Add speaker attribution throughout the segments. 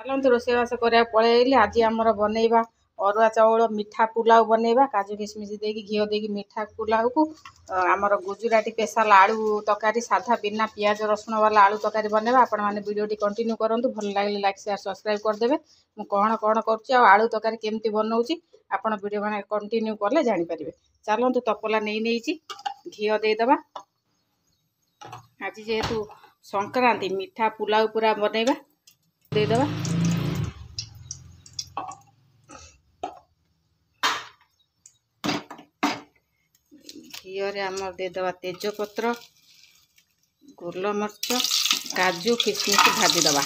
Speaker 1: चलते रोषेईवास करा पलैली। आज आमर बनइबा अरुआ चाउल मिठा पुलाव बनइबा काजू किशमिश देकी घी देकी मिठा पुलाव को आमर गुजराती स्पेशल आलू तकारी साधा बिना पियाज रसुण वाला आलू तकारी बनइबा। आपण माने वीडियोटी कंटिन्यू करंतु भल लागले लाइक शेयर सब्सक्राइब करदेबे। मु कौन कौन करुच्ची आलू तकारी केमती बनौची आपण वीडियो माने कंटिन्यू करले जानि परिबे। चलतु तपला नहीं घी देदबा। आज जेहेतु संक्रांति मिठा पुलाव पूरा बनइबा देदबा। घी आमर देदबा तेजपत्र गोलमर्च काजू किशमिश भाजीदबा।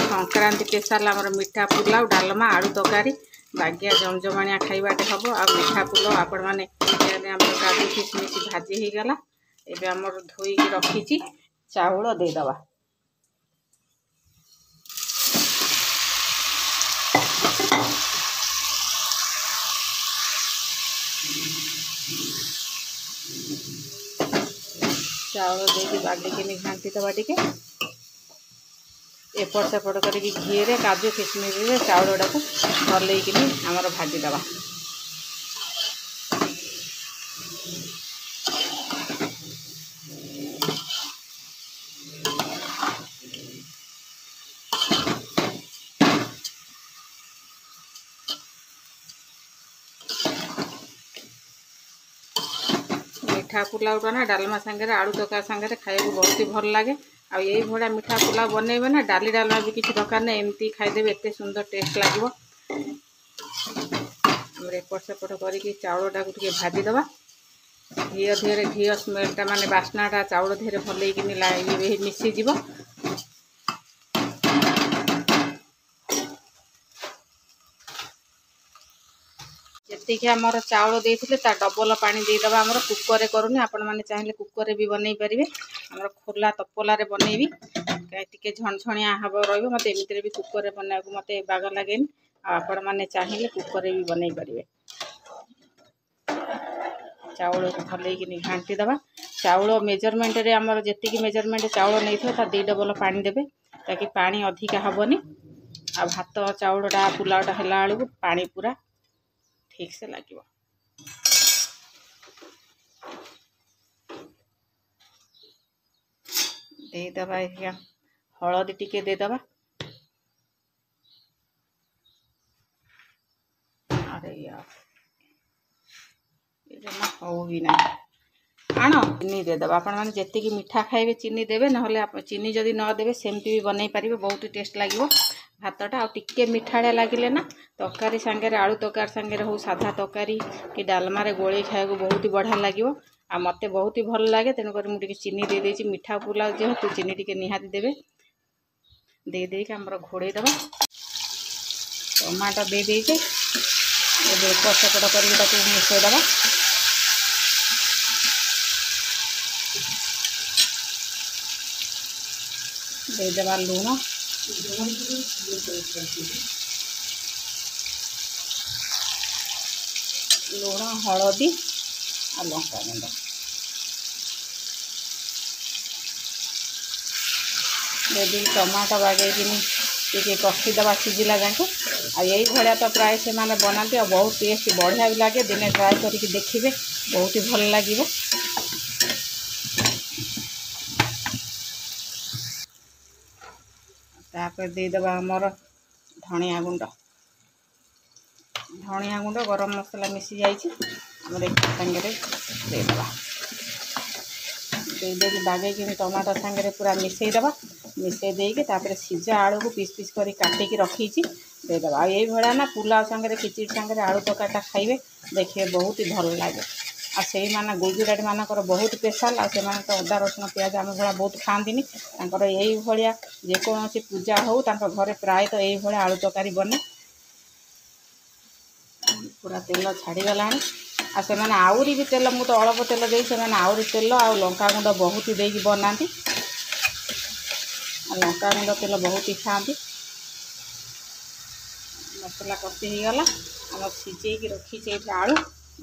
Speaker 1: संक्रांति स्पेशल आमर मिठा पुलाव डालमा आलू तकारी बागिया जमजमाणिया खाइबाटे हम आ मिठा पुलाव आपण मैंने काजू किशमिश भाजी हो गला। एबे आमर धोईकी रखी चाउल देदबा। चाउल देकी बागिकी घाटी दबा टिके एपट सेपट कर घी रे काजू किशमिश रे चाउल टाक भलैक आमर भाजीदबा। मिठा पुलाव ना डालमा सांगे आलू तकार सांगे खाइबा बहुत ही भल लगे। आ यही भाया मिठा पुलाव बनइबे ना डाली डालमा भी किसी दरकार नहीं एमती खाईदेवे एत सुंदर टेस्ट लगे। एपट सेपट कर चाउल टाक भाजीदबा। घी धीरे घी स्मेलटा माने बास्नाटा चाउल धीरे भलैक मिसीज। जी आमर चाउल देते डबल पानी देदबा। आमर कुकर करूनी आपण मैंने चाहिए कुकर भी बनई पारे। आमर खोला तपलारे बनईबी टे झणझणिया हम रही मत एमती भी कुकर बना मत बाग लगे। आपण मैंने चाहिए कुकर भी बनई पारे। चाउल को भलैक घाटी दबा। चाउल मेजरमेंट रे आमर जी मेजरमेंट चाउल नहीं था 2 डबल पानी देवे ताकि पानी अधिका हेनी। आ भात चाउलटा पुलावटा है बेलू पानी पूरा ठीक से लगे। देदबा हलदी टिके देदबा। अरे यार जमा हो भी ना आण चीनी देदबा। आपण मैंने जी मिठा खाइबे चीनी देवे ना चीनी जदि न देवे सेमती भी बनई पारे बहुत टेस्ट लगे। भातटा आ टिके मिठाड़िया लगिले ना तकारी सांगे आलू तकार सांगे हो साधा तकारी कि डालमारे गोले खाया बहुत ही बढ़िया लगे। आ मते बहुत ही भल लगे तेणुक मुझे चीनी दे देछि। मिठा पुलाव जेहेतु चीनी टिके निहाती देवे दे आमर घोड़े दबा। टमाटो दे देचे एबे पसपट कर मिसईदबा। देदबा लुण लुण हलदी आ लंका गुंड दे टमाटो बागे कषिदबा सिझिला जाके। आ यही भाया तो प्राय से माने बनाते बहुत टेस्ट बढ़िया भी लगे। दिने ट्राए करके देखिए बहुत ही भल लगे। तापर देदबा आमर धनिया गुंड गरम मसला मिसी जाइए सांगे देदबा। दे बागेकी टमाटो सांगे पूरा मिसईदबा। मिसई देके तापर सीझा आलू को पीस पीस कर काटिकी रखी देदबा। यही भाया ना पुलाव सांगे खिचड़ी सांगे आलू तरकारीटा खाइबे देखिए बहुत ही भल लगे। आ से माने गुजराती मानकर बहुत स्पेशल आ से तो अदा रसुण प्याज आम भाया बहुत खाती यही भाया जेकोसी पूजा हो घरे प्राय तो यही भाया आलू तरकारी बने। पूरा तेल छाड़गला आ से आउरी भी तेल मुझे अल्प तेल दे से आउरी तेल आ लंका गुंड बहुत ही देकी बनाती। लंका गुंड तेल बहुत ही खाती। मसला कषि हो गला आम सीझे रखी ये आलू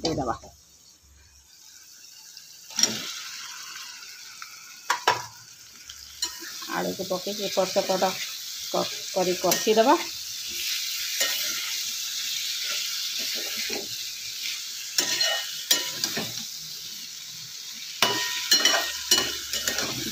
Speaker 1: देदबा आलू को पकई एपट सेपट कर कषीदबा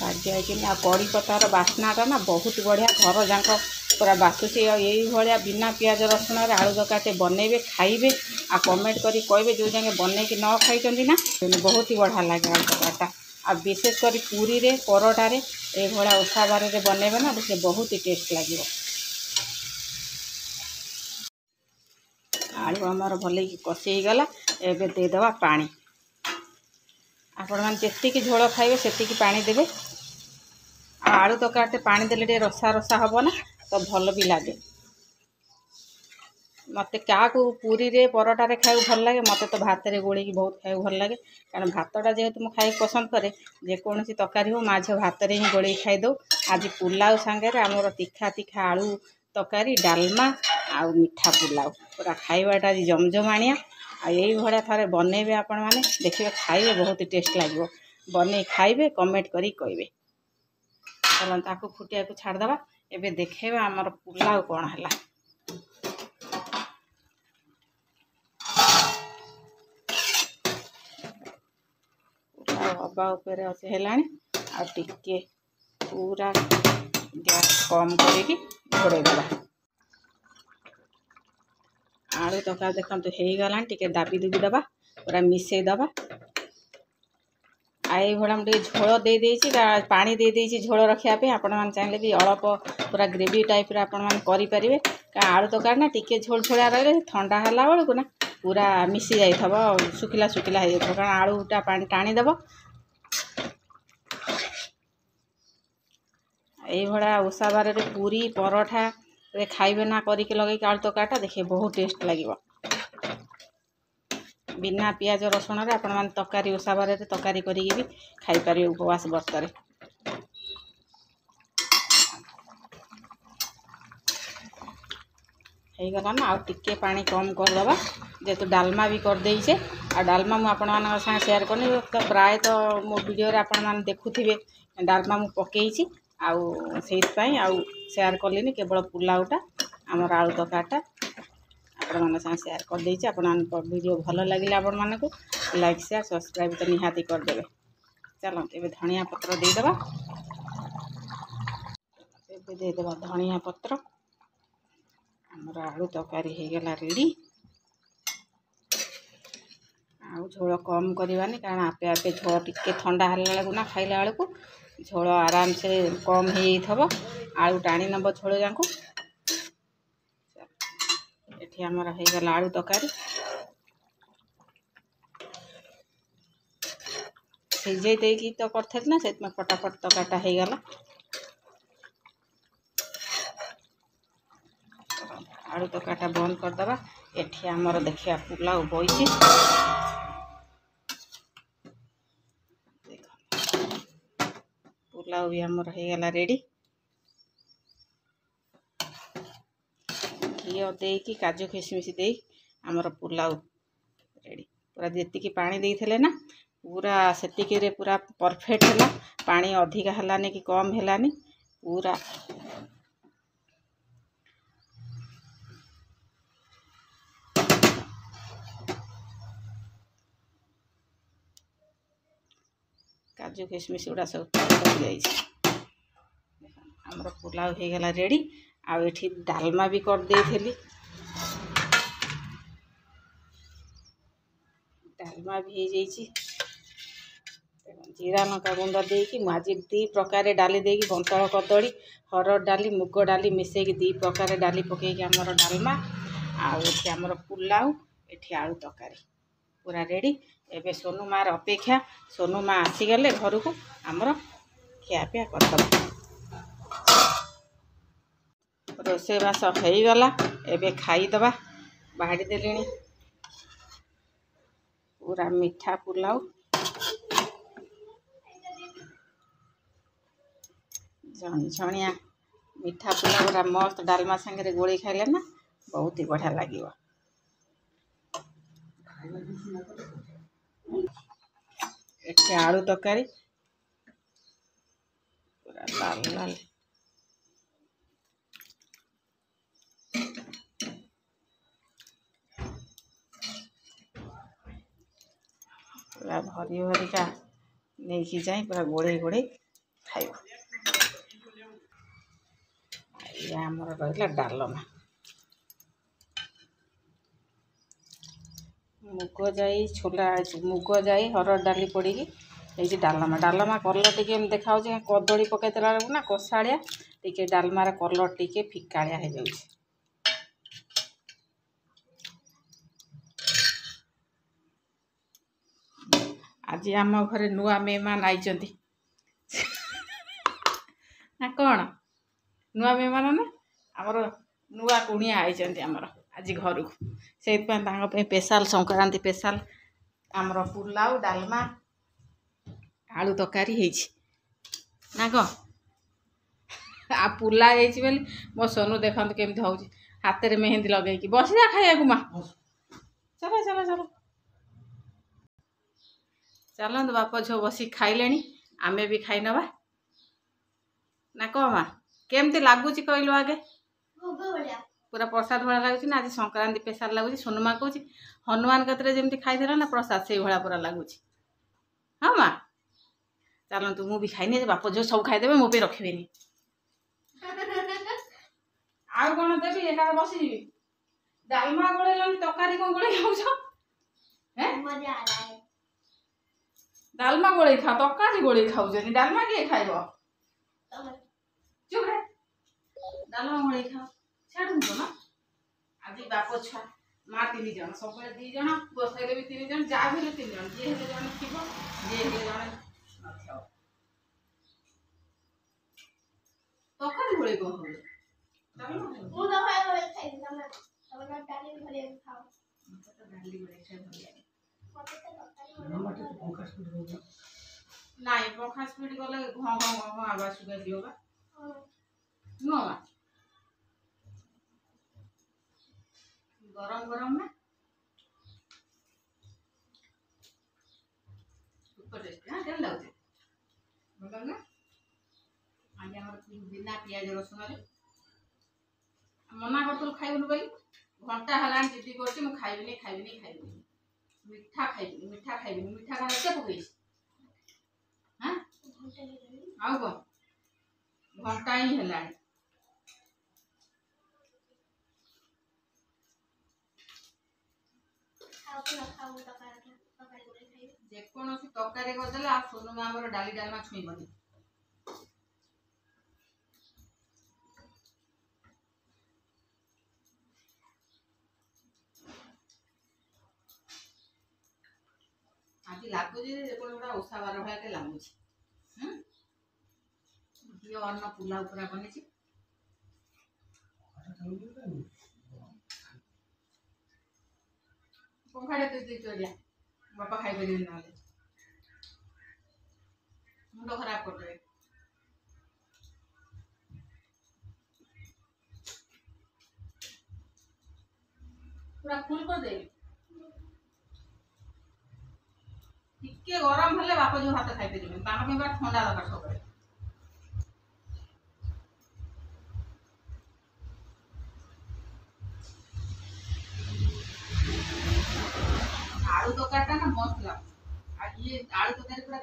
Speaker 1: भाजी कि कड़ी पतार बास्नाटा ना बहुत बढ़िया घर जाक पूरा बासुची ये बिना पियाज रसुण आलू तरकारीटे बनइबे खाइबे आ कमेंट करी कहबे जो जाके बनई कि न खाई ना बहुत ही बढ़िया लगे आलू तरकारीटा आ विशेषकर पूरी रे परोटारे ये ओषा बार बनइबे ना देखिए बहुत ही टेस्ट लगे। आलू आमर भल कषि गला एबे देदबा पानी आपण मैंने जी झोल खाइबे से पानी देवे आलू तरकारीटे पानी देले रसा रसा हम ना तो भल भी लगे मत क्या पूरी रे परोटारे खाई भल लगे मत तो भात रे गोड़ी बहुत खाई भल लगे कारण भातटा जेहेतु मुझे खाई पसंद करे जेकोसी तरकारी हो माझ भात रे ही गोड़ी खाईदे। आज पुलाव सांगे आमर तीखा तीखा आलू तरकारी डालमा आ मिठा पुलाव पूरा खाइबाटा आज जमजमाणिया आई भाया थे बनइबे आपण मैंने देखिए खाइबे बहुत टेस्ट लगे बन खाइबे कमेंट करी कहबे। चलो ताकू फुटिया को छाड़दबा एबे देखेबा आमर पुलाव कौन है हवा उपर अच्छे है पूरा गैस कम करके घोड़ेदबा आलू तरकारी देखो हो गला टे दाबी दुबी दबा पूरा मिसेदबा आई भाया मुझे झोल दे पानी दे झोल रखापी आपण मैंने चाहिए भी अल्प पूरा ग्रेवी टाइप करें आलू तरकारी ना टी झोल झोलिया रही ठंडा है बेलू ना पूरा मिसी जाइए सुखिला सुखिला हो कारण आलूटा पानी टाणीदेव ये ओषा बार पूरी परोठा रे खाइबे ना करके लगे आलू तरकारीटा देखिए बहुत टेस्ट लगे बिना पियाज रसुण आपण मैंने तरकारी ओषा बार तरकारी करी भी खाई पारे उपवास व्रत गला ना आगे पानी कम करदबा जेहेतु डालमा भी करदेचे आ डालमा मुझे साथ शेयर करनी तो प्राय तो मो वीडियो आपण मैंने देखुवे डालमा मु पकईची आउ शेयर कलिनी केवल पुलावटा आमर आलू तरकारीटा आपण मैंने साथ शेयर करदेची आपण वीडियो भल लगे आपण मानक लाइक शेयर सब्सक्राइब तो निहाती करदे। चलो ये धनिया पत्र देदबा देदबा धनिया पत्र आमर आलू तरकारी हो गला रेडी आउ झोल कम करवानी कारण आपे आपे झोल टिके ठंडा है ना खाइला बेलू झोल आराम से कम हो आलू टाणी नब झोल जाक ये आमर हो गला आलू तरकारी सीझे देकी तो करथे ना से फटाफट तरकारीटा हो गला आलू तरकारीटा बंद करदबा एठी आमर देखिया पुलाव बइची पुलाव भी आमर हो गला रेडी घी देकी काजू किशमिश दे आमर पुलाव रेडी पूरा जी पानी देते ना पूरा से पूरा परफेक्ट है पानी अधिका है कि कम है पूरा काजू किशमिश गुड़ा सब आमर पुलाव हो गला रेडी आठी डालमा भी कर देली डालमा भी हो जीरा लंका गुंड देकी आज 2 प्रकार डाली देकी बंतल कदली हरड़ डाली मुग डाली मिसेकी 2 प्रकार डाली पकईकी आमर डालमा आमर पुलाव एठी आलू तरकारी पूरा रेडी एबे सोनू मार अपेक्षा सोनू माँ आसीगले घर को आमर खियापिया करदबा रोषेबास हो गला एबे खाईदबा बाड़ी देले पूरा मीठा पुलाव झणझणिया मीठा पुलाव पूरा मस्त डालमा सांगे गोली खाइले ना बहुत ही बढ़िया लगे। ଏଠି ଆଳୁ ତରକାରୀ ପୁରା ଲାଲ ଲାଲ ପୁରା ଭରି ଭରିକା ନେଇକି ଯାଇ ପୁରା ଗୋଳେଇ ଗୋଳେଇ ଖାଇବ। ଇଏ ଆମର ରହିଲା ଡାଲମା। ମୁଗ ଯାଇ ଛୋଲା ମୁଗ ଯାଇ ହରଡ଼ ଡାଲି ପଡ଼ିକି ହେଇଛି ଡାଲମା। ଡାଲମା କଲର୍ ଟିକେ ଏମିତି ଦେଖାହେଉଛି କଦଳୀ ପକାଇଦେଲା ବେଳକୁ ନା କଷାଳିଆ ଟିକେ ଡାଲମାର କଲର୍ ଟିକେ ଫିକାଳିଆ ହେଇଯାଉଛି। ଆଜି ଆମ ଘରେ ନୂଆ ମେହମାନ ଆଇଛନ୍ତି ନା କ'ଣ? ନୂଆ ମେହମାନ ନା ଆମର ନୂଆ କୁଣିଆ ଆଇଛନ୍ତି ଆମର ଆଜି ଘରକୁ। ସେଇଥିପାଇଁ ତାଙ୍କ ପାଇଁ ସ୍ପେଶାଲ ସଂକ୍ରାନ୍ତି ସ୍ପେଶାଲ ଆମର ପୁଲାଉ ଡାଲମା ଆଳୁ ତରକାରୀ ହେଇଛି ନା କ'ଣ? ଆଉ ପୁଲା ହେଇଛି ବୋଲି ମୋ ସୋନୁ ଦେଖନ୍ତୁ କେମିତି ହେଉଛି ହାତରେ ମେହେନ୍ଦି ଲଗେଇକି। ବସିଯା ଖାଇବାକୁ ମା। ଚାଲ ଚାଲ ଚାଲ ଚାଲନ୍ତୁ ବାପ ଝିଅ ବସିକି ଖାଇଲେଣି, ଆମେ ବି ଖାଇନେବା ନା କ'ଣ ମା? କେମିତି ଲାଗୁଛି କହିଲୁ ଆଗେ? ପୁରା ପ୍ରସାଦ ଭଳିଆ ଲାଗୁଛି ନା? ଆଜି ସଂକ୍ରାନ୍ତି ସ୍ପେଶାଲ ଲାଗୁଛି। ସୋନୁମା କହୁଛି ହନୁମାନ କତିରେ ଯେମିତି ଖାଇଦେଲା ନା ପ୍ରସାଦ ସେଇଭଳିଆ ପୁରା ଲାଗୁଛି। ହଁ ମା ଚାଲନ୍ତୁ, ମୁଁ ବି ଖାଇନି, ବାପ ଝିଅ ସବୁ ଖାଇଦେବେ, ମୋ ପାଇଁ ରଖିବେନି। ଆଉ କ'ଣ ଦେବି? ଏକା ବସିଯିବି। ଡାଲମା ଗୋଳେଇଲନି, ତରକାରୀ କ'ଣ ଗୋଳେଇ ଖାଉଛ? ଡାଲମା ଗୋଳେଇ ଖାଅ, ତରକାରୀ ଗୋଳେଇ ଖାଉଛନ୍ତି। ଡାଲମା କିଏ ଖାଇବ? ଚୁପ ରେ ଡାଲମା ଗୋଳେଇ ଖାଅ। ଛାଡ଼ନ୍ତୁ ନା ଆଜି ବାପ ଛୁଆ ମା 3 ଜଣ, ସବୁବେଳେ 2 ଜଣ, ବସେଇଲେ ବି 3 ଜଣ, ଯାହା ବି ହେଲେ 3 ଜଣ। ଯିଏ ହେଲେ ଜଣେ ଥିବ, ଯିଏ ହେଲେ ଜଣେ ନଥିବ। ତରକାରୀ ଗୋଳେଇ କ'ଣ ହବ? ଡାଲି ଗୋଳେଇ ଖାଇ ଭଲ ଲାଗେ। ନାଇଁ ପଖା ସ୍ପିଡ ଗଲେ ଘଁ ଘଁ ଘଁ ଘଁ ଆବାଜ ଶୁଭାଯିବ ବା। ନୁହଁ ମା? ଗରମ ଗରମ ନା ସୁପର ଟେଷ୍ଟି। କେମିତି ଲାଗୁଛି? ଭଲ ନା? ଆଜି ଆମର ବିନା ପିଆଜ ରସୁଣରେ ମନା କରୁଥିଲୁ ଖାଇବୁନି ବୋଲି, ଘଣ୍ଟା ହେଲାଣି ଜିଦି କରୁଛି ମୁଁ ଖାଇବିନି ଖାଇବିନି ଖାଇବିନି। ମିଠା ଖାଇବିନି ମିଠା ଖାଇବିନି। ମିଠା କ'ଣ ଏତେ ପକେଇଛି? ହଁ ଆଉ କ'ଣ? ଘଣ୍ଟା ହିଁ ହେଲାଣି। ଯେକୌଣସି ତରକାରୀ କରିଦେଲେ ଆଉ ସୋନୁମା ଆମର ଡାଲି ଡାଲମା ଛୁଇଁବନି। ଆଜି ଲାଗୁଛି ଯେକୌଣସି ଗୋଟେ ଓଷା ବାର ଭଳିଆ ଲାଗୁଛି। ଘିଅ ଅନ୍ନ ପୁଲାଉ ପୁରା ବନିଛି। ପଙ୍ଖାଟେ ଦେଇଛୁ ଏରିଆ ବାପା ଖାଇପାରିବେନି, ନହେଲେ ମୁଣ୍ଡ ଖରାପ କରିଦେବେ। ପୁରା ଫୁଲ କରିଦେବି। ଟିକେ ଗରମ ହେଲେ ବାପ ଝିଅ ଭାତ ଖାଇପାରିବେନି, ତାଙ୍କ ପାଇଁ ପୁରା ଥଣ୍ଡା ଦରକାର ସବୁବେଳେ। ଆଳୁ ତରକାରୀଟା ନା ମସ୍ତ ଲାଗୁଛି। ଆଉ ଇଏ ଆଳୁ ତରକାରୀ ପୁରା